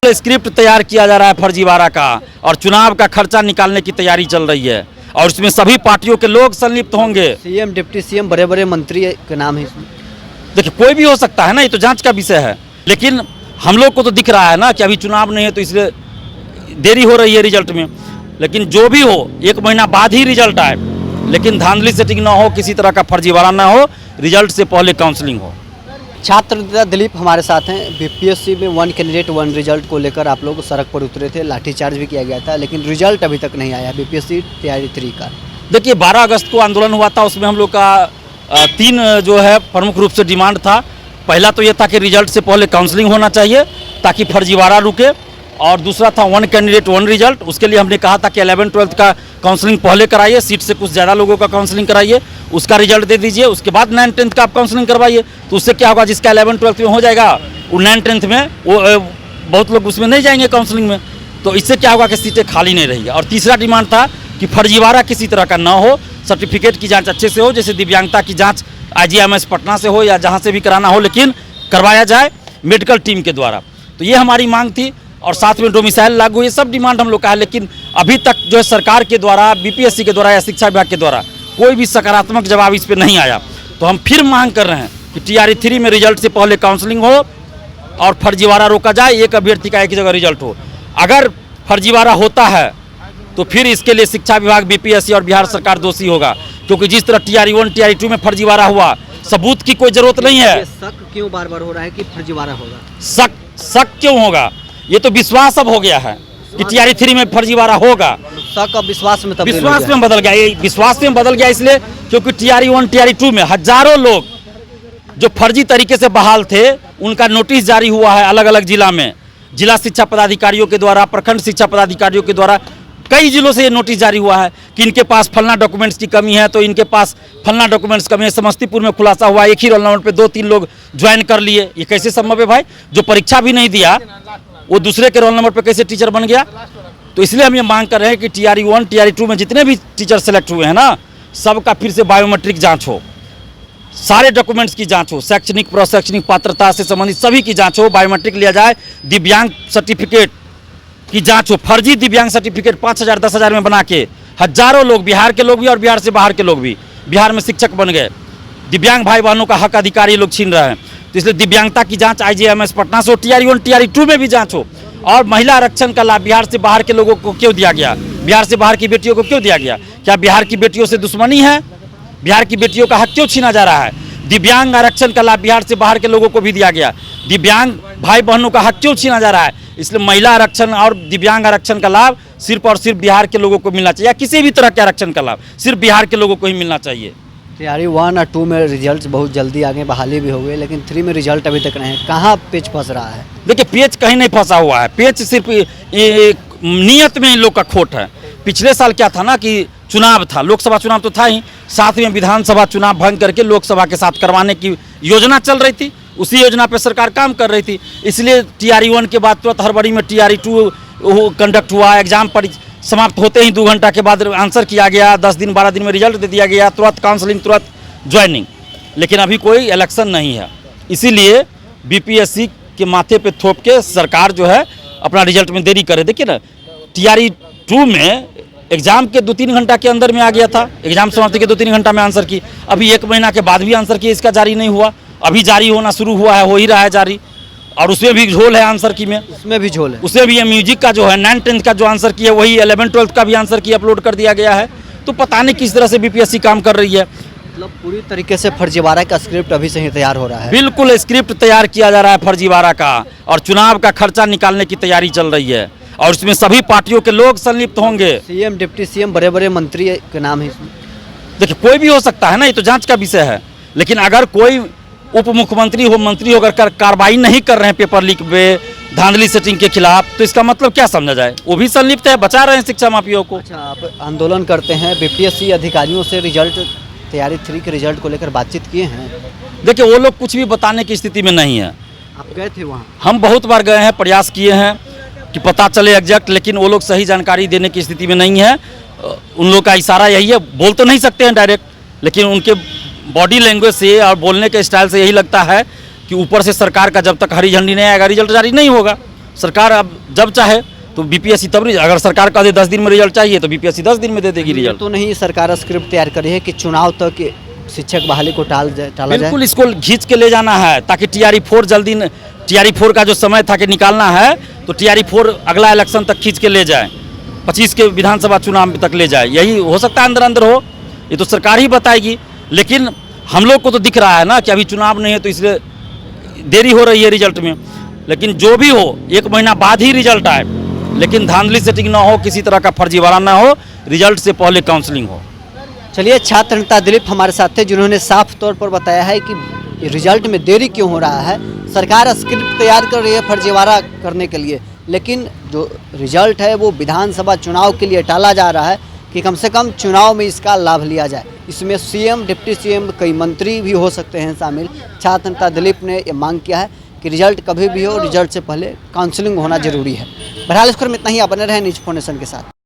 का स्क्रिप्ट तैयार किया जा रहा है फर्जीवाड़ा का, और चुनाव का खर्चा निकालने की तैयारी चल रही है, और इसमें सभी पार्टियों के लोग संलिप्त होंगे। सीएम, डिप्टी सीएम, बड़े बड़े मंत्री के नाम है इसमें। देखिए कोई भी हो सकता है ना, ये तो जांच का विषय है, लेकिन हम लोग को तो दिख रहा है ना कि अभी चुनाव नहीं है, तो इसलिए देरी हो रही है रिजल्ट में। लेकिन जो भी हो, 1 महीना बाद ही रिजल्ट आए, लेकिन धांधली सेटिंग ना हो, किसी तरह का फर्जीवाड़ा ना हो, रिजल्ट से पहले काउंसलिंग हो। छात्र नेता दिलीप हमारे साथ हैं। बीपीएससी में 1 कैंडिडेट 1 रिजल्ट को लेकर आप लोग सड़क पर उतरे थे, लाठीचार्ज भी किया गया था, लेकिन रिजल्ट अभी तक नहीं आया बीपीएससी तैयारी 3 का। देखिए 12 अगस्त को आंदोलन हुआ था, उसमें हम लोग का 3 जो है प्रमुख रूप से डिमांड था। पहला तो ये था कि रिजल्ट से पहले काउंसलिंग होना चाहिए ताकि फर्जीवाड़ा रुके, और दूसरा था 1 कैंडिडेट 1 रिजल्ट। उसके लिए हमने कहा था कि 11th-12th का काउंसलिंग पहले कराइए, सीट से कुछ ज़्यादा लोगों का काउंसलिंग कराइए, उसका रिजल्ट दे दीजिए, उसके बाद 9th-10th का आप काउंसलिंग करवाइए। तो उससे क्या होगा, जिसका 11th-12th में हो जाएगा वो 9th-10th में वो बहुत लोग उसमें नहीं जाएंगे काउंसलिंग में, तो इससे क्या होगा कि सीटें खाली नहीं रहेंगी। और तीसरा डिमांड था कि फर्जीवाड़ा किसी तरह का ना हो, सर्टिफिकेट की जाँच अच्छे से हो, जैसे दिव्यांगता की जाँच IGMS पटना से हो या जहाँ से भी कराना हो, लेकिन करवाया जाए मेडिकल टीम के द्वारा। तो ये हमारी मांग थी, और साथ में डोमिसाइल लागू, ये सब डिमांड हम लोग का है। लेकिन अभी तक जो है सरकार के द्वारा, बीपीएससी के द्वारा या शिक्षा विभाग के द्वारा कोई भी सकारात्मक जवाब इस पर नहीं आया। तो हम फिर मांग कर रहे हैं कि TRE 3 में रिजल्ट से पहले काउंसलिंग हो और फर्जीवाड़ा रोका जाए, एक अभ्यर्थी का एक ही जगह रिजल्ट हो। अगर फर्जीवाड़ा होता है तो फिर इसके लिए शिक्षा विभाग, बीपीएससी और बिहार सरकार दोषी होगा, क्योंकि जिस तरह TRE 1 TRE 2 में फर्जीवाड़ा हुआ, सबूत की कोई जरूरत नहीं है। शक क्यों बार बार हो रहा है कि फर्जीवाड़ा होगा? शक क्यों होगा? ये तो विश्वास अब हो गया है कि TRE 3 में फर्जीवाड़ा होगा। शक अब विश्वास में विश्वास में बदल गया, ये विश्वास में बदल गया इसलिए क्योंकि TRE 1 TRE 2 में हजारों लोग जो फर्जी तरीके से बहाल थे, उनका नोटिस जारी हुआ है अलग अलग जिला में, जिला शिक्षा पदाधिकारियों के द्वारा, प्रखंड शिक्षा पदाधिकारियों के द्वारा। कई जिलों से ये नोटिस जारी हुआ है कि इनके पास फलना डॉक्यूमेंट्स की कमी है, तो इनके पास फलना डॉक्यूमेंट्स कमी है। समस्तीपुर में खुलासा हुआ, एक ही रोल नंबर पे 2-3 लोग ज्वाइन कर लिए। ये कैसे संभव है भाई? जो परीक्षा भी नहीं दिया वो दूसरे के रोल नंबर पे कैसे टीचर बन गया? तो इसलिए हम ये मांग कर रहे हैं कि TRE 1 TRE 2 में जितने भी टीचर सेलेक्ट हुए हैं ना, सबका फिर से बायोमेट्रिक जाँच हो, सारे डॉक्यूमेंट्स की जाँच हो, शैक्षणिक प्रशैक्षणिक पात्रता से संबंधित सभी की जाँच हो, बायोमेट्रिक लिया जाए, दिव्यांग सर्टिफिकेट की जांच हो। फर्जी दिव्यांग सर्टिफिकेट 5,000 10,000 में बना के हजारों लोग, बिहार के लोग भी और बिहार से बाहर के लोग भी, बिहार में शिक्षक बन गए। दिव्यांग भाई बहनों का हक अधिकार ये लोग छीन रहे हैं। तो इसलिए दिव्यांगता की जांच IGMS पटना से हो, TRE 1 TRE 2 में भी जांच हो। और महिला आरक्षण का लाभ बिहार से बाहर के लोगों को क्यों दिया गया? बिहार से बाहर की बेटियों को क्यों दिया गया? क्या बिहार की बेटियों से दुश्मनी है? बिहार की बेटियों का हक क्यों छीना जा रहा है? दिव्यांग आरक्षण का लाभ बिहार से बाहर के लोगों को भी दिया गया, दिव्यांग भाई बहनों का हक क्यों छीना जा रहा है? इसलिए महिला आरक्षण और दिव्यांग आरक्षण का लाभ सिर्फ और सिर्फ बिहार के लोगों को मिलना चाहिए, या किसी भी तरह के आरक्षण का लाभ सिर्फ बिहार के लोगों को ही मिलना चाहिए। TRE 1 और 2 में रिजल्ट बहुत जल्दी आगे बहाली भी हो गई, लेकिन 3 में रिजल्ट अभी तक नहीं है। कहाँ पेच फंस रहा है? देखिए पेच कहीं नहीं फंसा हुआ है, पेच सिर्फ नियत में इन लोग का खोट है। पिछले साल क्या था ना कि चुनाव था, लोकसभा चुनाव तो था ही, साथ में विधानसभा चुनाव भंग करके लोकसभा के साथ करवाने की योजना चल रही थी। उसी योजना पे सरकार काम कर रही थी, इसलिए TRE 1 के बाद तुरंत हड़बड़ी में TRE 2 कंडक्ट हुआ। एग्जाम पर समाप्त होते ही 2 घंटा के बाद आंसर किया गया, 10 दिन 12 दिन में रिजल्ट दे दिया गया, तुरंत काउंसलिंग, तुरंत ज्वाइनिंग। लेकिन अभी कोई इलेक्शन नहीं है, इसीलिए बीपीएससी के माथे पे थोप के सरकार जो है अपना रिजल्ट में देरी करे। देखिए ना, TRE 2 में एग्जाम के 2-3 घंटा के अंदर में आ गया था, एग्जाम समाप्ति के 2-3 घंटा में आंसर की। अभी 1 महीना के बाद भी आंसर की इसका जारी नहीं हुआ, अभी जारी होना शुरू हुआ है, हो ही रहा है जारी। और उसमें भी झोल है आंसर की में, उसमें भी झोल है। उसमें भी ये म्यूजिक का जो है 9th-10th का जो आंसर की है, वही 11th-12th का भी आंसर की अपलोड कर दिया गया है। तो पता नहीं किस तरह से बीपीएससी काम कर रही है। मतलब पूरी तरीके से फर्जीवाड़ा का स्क्रिप्ट अभी से ही तैयार हो रहा है। बिल्कुल स्क्रिप्ट तैयार किया जा रहा है फर्जीवाड़ा का, और चुनाव का खर्चा निकालने की तैयारी चल रही है, और इसमें सभी पार्टियों के लोग संलिप्त होंगे। सीएम, डिप्टी सीएम, बड़े बड़े मंत्री के नाम है इसमें। देखिए कोई भी हो सकता है ना, ये तो जांच का विषय है। लेकिन अगर कोई उप मुख्यमंत्री हो, मंत्री होकर कार्रवाई नहीं कर रहे हैं पेपर लीक पे, धांधली सेटिंग के खिलाफ, तो इसका मतलब क्या समझा जाए? वो भी संलिप्त है, बचा रहे हैं शिक्षा माफियों को। अच्छा, आप आंदोलन करते हैं, बीपीएससी अधिकारियों से रिजल्ट TRE 3 के रिजल्ट को लेकर बातचीत किए हैं? देखिए वो लोग कुछ भी बताने की स्थिति में नहीं है। आप गए थे वहाँ? हम बहुत बार गए हैं, प्रयास किए हैं कि पता चले एग्जैक्ट, लेकिन वो लोग सही जानकारी देने की स्थिति में नहीं है। उन लोग का इशारा यही है, बोल तो नहीं सकते हैं डायरेक्ट, लेकिन उनके बॉडी लैंग्वेज से और बोलने के स्टाइल से यही लगता है कि ऊपर से सरकार का जब तक हरी झंडी नहीं आएगा रिजल्ट जारी नहीं होगा। सरकार अब जब चाहे तो बीपीएससी तब अगर सरकार का 10 दिन में रिजल्ट चाहिए तो बीपीएससी 10 दिन में दे देगी रिजल्ट। तो नहीं सरकार स्क्रिप्ट तैयार करी है कि चुनाव तक शिक्षक बहाली को टाला जाए। बिल्कुल इसको खींच के ले जाना है ताकि टीआरई 4 जल्दी टीआरई 4 का जो समय था कि निकालना है तो टीआरई 4 अगला इलेक्शन तक खींच के ले जाए, 25 के विधानसभा चुनाव तक ले जाए। यही हो सकता है, अंदर अंदर हो, ये तो सरकार ही बताएगी। लेकिन हम लोग को तो दिख रहा है ना कि अभी चुनाव नहीं है तो इसलिए देरी हो रही है रिजल्ट में। लेकिन जो भी हो 1 महीना बाद ही रिजल्ट आए, लेकिन धांधली सेटिंग ना हो, किसी तरह का फर्जीवाड़ा ना हो, रिजल्ट से पहले काउंसलिंग हो। चलिए, छात्र नेता दिलीप हमारे साथ थे जिन्होंने साफ तौर पर बताया है कि रिजल्ट में देरी क्यों हो रहा है। सरकार स्क्रिप्ट तैयार कर रही है फर्जीवाड़ा करने के लिए, लेकिन जो रिजल्ट है वो विधानसभा चुनाव के लिए टाला जा रहा है कि कम से कम चुनाव में इसका लाभ लिया जाए। इसमें सीएम, डिप्टी सीएम, कई मंत्री भी हो सकते हैं शामिल। छात्र नेता दिलीप ने ये मांग किया है कि रिजल्ट कभी भी हो, रिजल्ट से पहले काउंसलिंग होना जरूरी है। बहरहाल इस खबर में इतना ही। आप बने रहें न्यूज़ फाउंडेशन के साथ।